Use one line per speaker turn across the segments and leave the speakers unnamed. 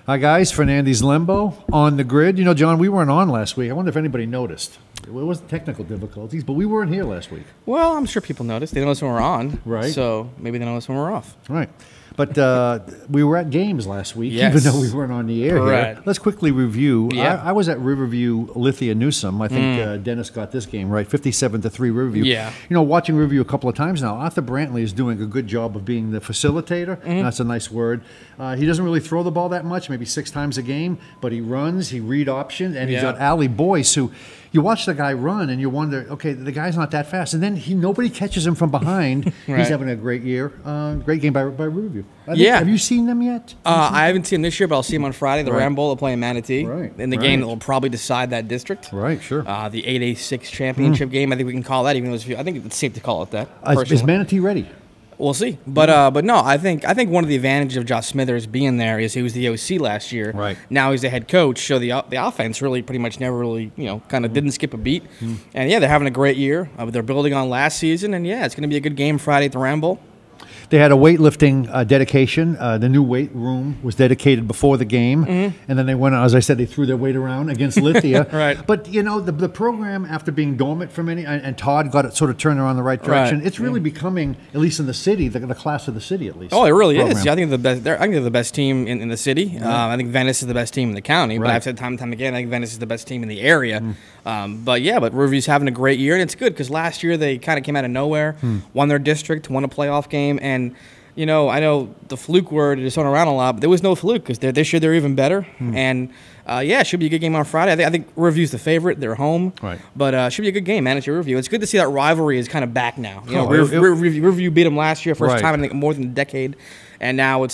Hi, guys. Fernandes, Lembo on the grid. You know, John, we weren't on last week. I wonder if anybody noticed. It wasn't technical difficulties, but we weren't here last week.
Well, I'm sure people noticed. They noticed when we're on.
Right.
So maybe they noticed when we're off.
Right. But we were at games last week,
Yes.
even though we weren't on the air
Correct.
here. Let's quickly review.
Yeah.
I was at Riverview Lithia Newsom. I think Dennis got this game right, 57-3 Riverview.
Yeah.
You know, watching Riverview a couple of times now, Arthur Brantley is doing a good job of being the facilitator. That's a nice word. He doesn't really throw the ball that much, maybe 6 times a game, but he runs, he read options, and he's got Ali Boyce, who you watch the guy run and you wonder, okay, the guy's not that fast. And then nobody catches him from behind.
Right.
He's having a great year. Great game by Riverview. Have you seen them yet?
I haven't seen them this year, but I'll see them on Friday. The
Right.
Ram Bowl will play in Manatee.
Right.
In the game that will probably decide that district.
Right, sure.
The 8A6 championship game. I think we can call that, even though I think it's safe to call it that.
Is
personally.
Manatee ready?
We'll see, but no, I think one of the advantages of Josh Smithers being there is he was the OC last year.
Right.
Now he's the head coach, so the offense really pretty much never really kind of didn't skip a beat. And yeah, they're having a great year. They're building on last season, and yeah, it's going to be a good game Friday at the Ram Bowl.
They had a weightlifting dedication. The new weight room was dedicated before the game. And then they went, as I said, they threw their weight around against Lithia.
Right.
But, you know, the program, after being dormant for many, and Todd got it sort of turned around the right direction,
Right.
it's really becoming, at least in the city, the class of the city, at least.
Oh, it really
program.
is. Yeah, I think they're the best team in the city. I think Venice is the best team in the county. But
Right.
I've said time and time again, I think Venice is the best team in the area. But Riverview's having a great year, and it's good because last year they kind of came out of nowhere, won their district, won a playoff game, and I know the fluke word is thrown around a lot, but there was no fluke because this year they're even better. And it should be a good game on Friday. I think Riverview's the favorite. They're home,
Right.
But it should be a good game, man. It's your Riverview. It's good to see that rivalry is kind of back now.
Oh,
Riverview beat them last year, first
Right.
time in more than a decade. And now it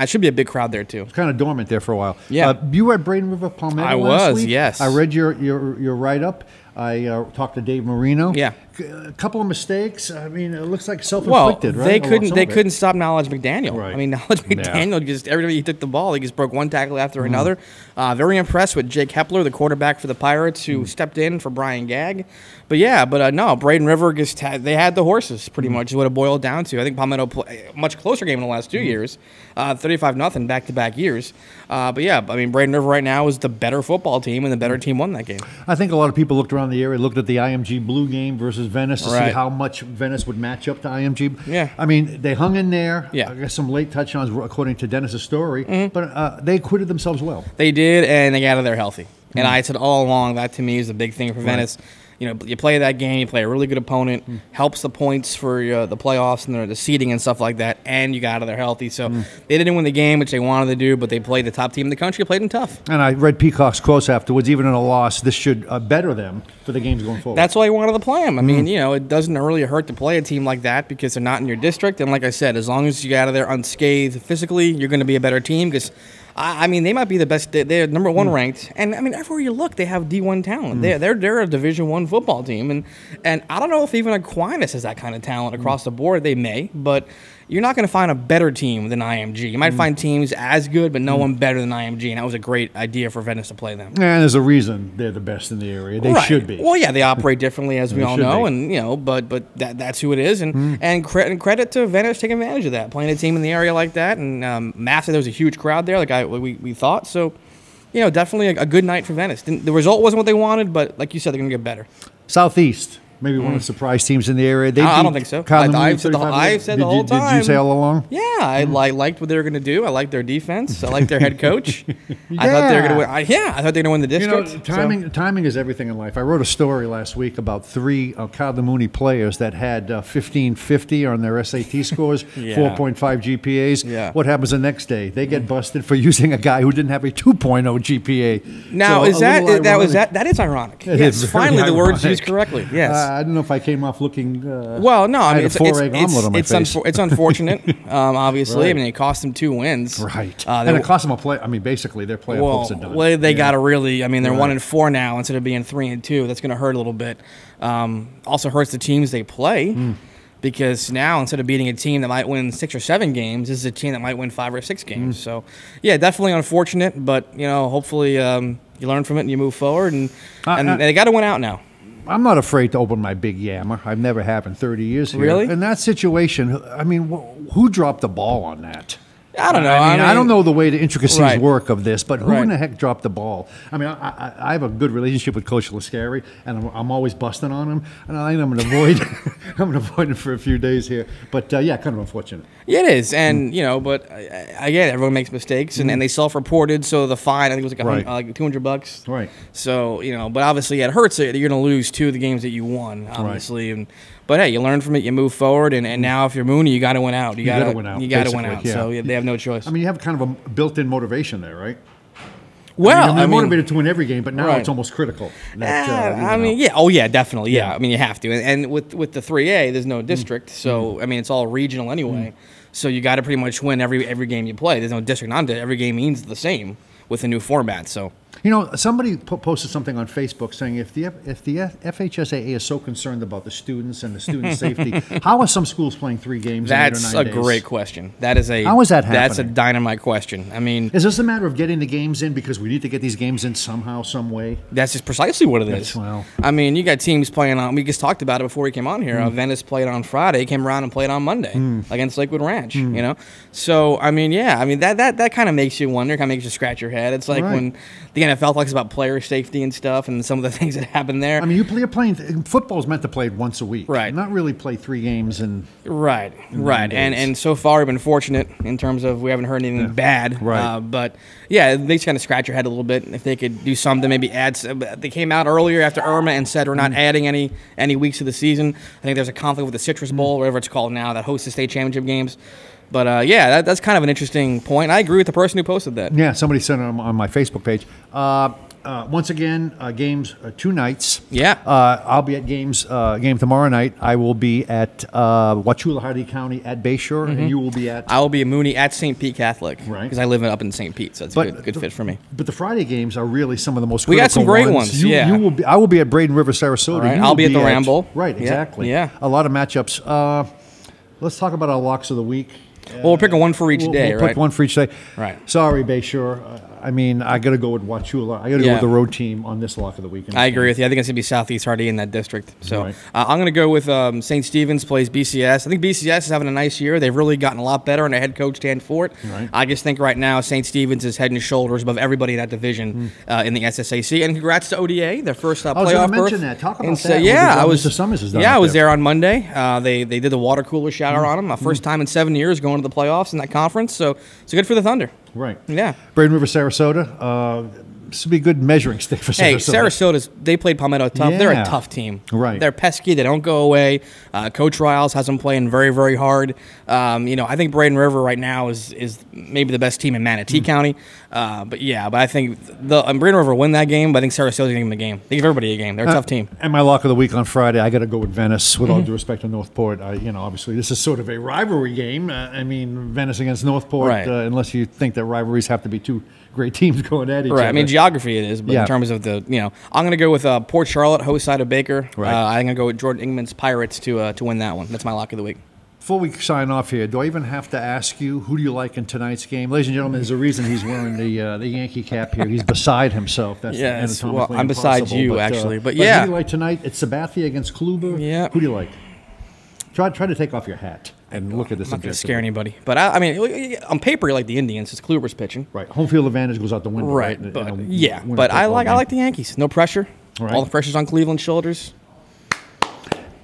should be a big crowd there too.
Kind of dormant there for a while.
Yeah.
You were at Braden River Palmetto
I
last
was,
week?
yes.
I read your write-up. I talked to Dave Marino.
Yeah.
A couple of mistakes. I mean, it looks like self-inflicted,
well,
right?
they couldn't stop Knowledge McDaniel.
Right.
I mean, Knowledge McDaniel just every time he took the ball, he just broke one tackle after another. Very impressed with Jake Hepler, the quarterback for the Pirates, who stepped in for Brian Gagg. But no, Braden River they had the horses pretty much is what it boiled down to. I think Palmetto played a much closer game in the last 2 years, 35-0 back-to-back years. Braden River right now is the better football team, and the better team won that game.
I think a lot of people looked around the area, looked at the IMG Blue game versus Venice to see
Right.
how much Venice would match up to IMG.
Yeah.
I mean, they hung in there.
Yeah.
I guess some late touchdowns, according to Dennis's story, but they acquitted themselves well.
They did, and they got out of there healthy. And I said all along that to me is a big thing for Venice. You play that game, you play a really good opponent, helps the points for the playoffs and the seeding and stuff like that, and you got out of there healthy. So they didn't win the game, which they wanted to do, but they played the top team in the country, played them tough.
And I read Peacock's quotes afterwards. Even in a loss, this should better them for the games going forward.
That's why you wanted to play them. I mean, it doesn't really hurt to play a team like that because they're not in your district. And like I said, as long as you get out of there unscathed physically, you're going to be a better team because they might be the best. They're number 1 ranked, and I mean everywhere you look, they have D1 talent. They're a Division I football team, and I don't know if even Aquinas has that kind of talent across the board. They may, but you're not going to find a better team than IMG. You might find teams as good, but no one better than IMG, and that was a great idea for Venice to play them.
And there's a reason they're the best in the area. They
Right.
should be.
Well, yeah, they operate differently, as we all
should
know,
be.
and but that's who it is, and credit to Venice taking advantage of that, playing a team in the area like that, and massive. There was a huge crowd there, like we thought. So, definitely a good night for Venice. The result wasn't what they wanted, but like you said, they're going to get better.
Southeast. Maybe one of the surprise teams in the area.
I don't think so. I've said the whole time.
Did you say all along?
Yeah, I liked what they were going to do. I liked their defense. I liked their head coach. I thought they were going to win. I thought they were going to win the district.
Timing is everything in life. I wrote a story last week about 3 Kalamuni players that had 1550 on their SAT scores, 4.5 GPAs.
Yeah.
What happens the next day? They get busted for using a guy who didn't have a 2.0 GPA.
Now,
So
that is ironic.
It
yes,
is
finally
very
the word's
ironic.
used correctly. Yes.
I don't know if I came off looking.
Well, no, I mean
had a 4-egg omelet on my face.
it's unfortunate. Obviously,
Right.
I mean it cost them 2 wins.
Right, and it cost them a play. I mean, basically, their playoff hopes are done.
Well, they got to really. I mean, they're
Right.
1-4 now instead of being 3-2. That's going to hurt a little bit. Also hurts the teams they play. Because now, instead of beating a team that might win 6 or 7 games, this is a team that might win 5 or 6 games. So, yeah, definitely unfortunate. But hopefully you learn from it and you move forward. And they got to win out now.
I'm not afraid to open my big yammer. I've never have in 30 years here.
Really?
In that situation, I mean, who dropped the ball on that?
I don't know.
I mean, I don't know the way the intricacies
Right.
work of this, but who
Right.
in the heck dropped the ball? I mean, I have a good relationship with Coach Lascari, and I'm always busting on him, and I'm going to avoid I'm going to avoid him for a few days here. But yeah, kind of unfortunate.
Yeah, it is, and but again, everyone makes mistakes, and they self-reported, so the fine I think was like
Right.
like $200.
Right.
So but obviously it hurts that you're going to lose 2 of the games that you won, obviously, but hey, you learn from it, you move forward, and now if you're Mooney, you got to win out. You got to win out. You got to win out.
Yeah.
So they have no choice.
I mean, you have kind of a built-in motivation there, right?
Well,
they're motivated to win every game, but now
Right.
it's almost critical.
Definitely, yeah. I mean, you have to, and with the 3A, there's no district, so I mean, it's all regional anyway. So you got to pretty much win every game you play. There's no district, every game means the same with the new format. So.
Somebody posted something on Facebook saying if the FHSAA is so concerned about the students and the student safety, how are some schools playing 3 games in 8 or 9 days?
That's a great question. How is that happening? That's a dynamite question. I mean,
is this a matter of getting the games in because we need to get these games in somehow, some way?
That's just precisely what it is.
Well,
I mean, you got teams playing on. We just talked about it before we came on here. Venice played on Friday, came around and played on Monday against Lakewood Ranch. So I mean, that kind of makes you wonder. Kind of makes you scratch your head. It's like when the NFL talks about player safety and stuff, and some of the things that happen there.
I mean, you're playing. Football's meant to play once a week,
right?
Not really play 3 games and
right. And so far, we've been fortunate in terms of we haven't heard anything bad,
right?
But yeah, they just kind of scratch your head a little bit if they could do something, maybe add. They came out earlier after Irma and said we're not adding any weeks of the season. I think there's a conflict with the Citrus Bowl, whatever it's called now, that hosts the state championship games. But that's kind of an interesting point. I agree with the person who posted that.
Yeah, somebody said on my Facebook page. Once again, games 2 nights.
Yeah.
I'll be at game tomorrow night. I will be at Wauchula Hardy County at Bayshore, and you will be at.
I will be at Mooney at St. Pete Catholic,
right?
Because I live up in St. Pete, so it's a good fit for me.
But the Friday games are really some of the most.
We got some great ones.
You will be. I will be at Braden River, Sarasota.
Right. I'll be at the Ramble.
Right. Exactly.
Yeah.
A lot of matchups. Let's talk about our locks of the week.
Well, we're picking one for each day,
we'll pick one for each day.
Right.
Sorry, Bayshore. I mean, I got to go with Wauchula. I got to go with the road team on this lock of the weekend.
I agree with you. I think it's going to be Southeast Hardy in that district. So
right.
I'm going to go with St. Stephen's plays BCS. I think BCS is having a nice year. They've really gotten a lot better, and their head coach, Dan Fort.
Right.
I just think right now St. Stephen's is head and shoulders above everybody in that division in the SSAC. And congrats to ODA, their first playoff berth.
I was going to mention that. Talk about that.
Mr.
Summers has done
I was there on Monday. They did the water cooler shower on them. My first time in 7 years going to the playoffs in that conference. So it's good for the Thunder.
Right.
Yeah.
Braden River, Sarasota. This would be a good measuring stick for Sarasota.
Hey, Sarasota's, they played Palmetto tough.
Yeah.
They're a tough team.
Right.
They're pesky. They don't go away. Coach Riles has them playing very, very hard. I think Braden River right now is maybe the best team in Manatee County. But I think Braden River will win that game, but I think Sarasota's going to give them a game. They give everybody a game. They're a tough team.
And my lock of the week on Friday, I got to go with Venice, with all due respect to Northport. Obviously, this is sort of a rivalry game. Venice against Northport,
right.
Unless you think that rivalries have to be 2 great teams going at each other.
Right. I mean, geography it is, but in terms of I'm going to go with Port Charlotte, host side of Baker.
Right.
I'm going to go with Jordan Ingman's Pirates to win that one. That's my lock of the week.
Before we sign off here, do I even have to ask you, who do you like in tonight's game? Ladies and gentlemen, there's a reason he's wearing the Yankee cap here. He's beside himself. That's anatomically
I'm beside
impossible,
you,
but,
actually. But
who do you like tonight? It's Sabathia against Kluber.
Yeah.
Who do you like? Try to take off your hat and look at this.
I'm not going to scare anybody. But, on paper, you like the Indians. It's Kluber's pitching.
Right. Home field advantage goes out the window.
Right. But I like the Yankees. No pressure.
Right.
All the pressure's on Cleveland's shoulders.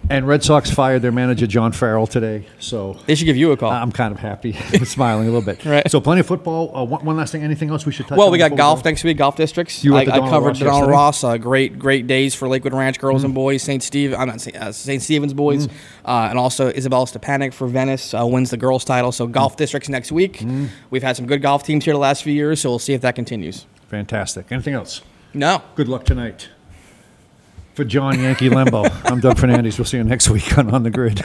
And Red Sox fired their manager, John Farrell, today. So
they should give you a call.
I'm kind of happy. I'm smiling a little bit.
Right.
So plenty of football. One last thing. Anything else we should touch on?
Well, we got golf next week, golf districts.
I
covered the Donald Ross. Great days for Lakewood Ranch girls and boys. St. Stephen's boys. And also Isabella Stepanek for Venice wins the girls title. So golf districts next week. We've had some good golf teams here the last few years, so we'll see if that continues.
Fantastic. Anything else?
No.
Good luck tonight. For John Yankee Lembo, I'm Doug Fernandes. We'll see you next week on the Grid.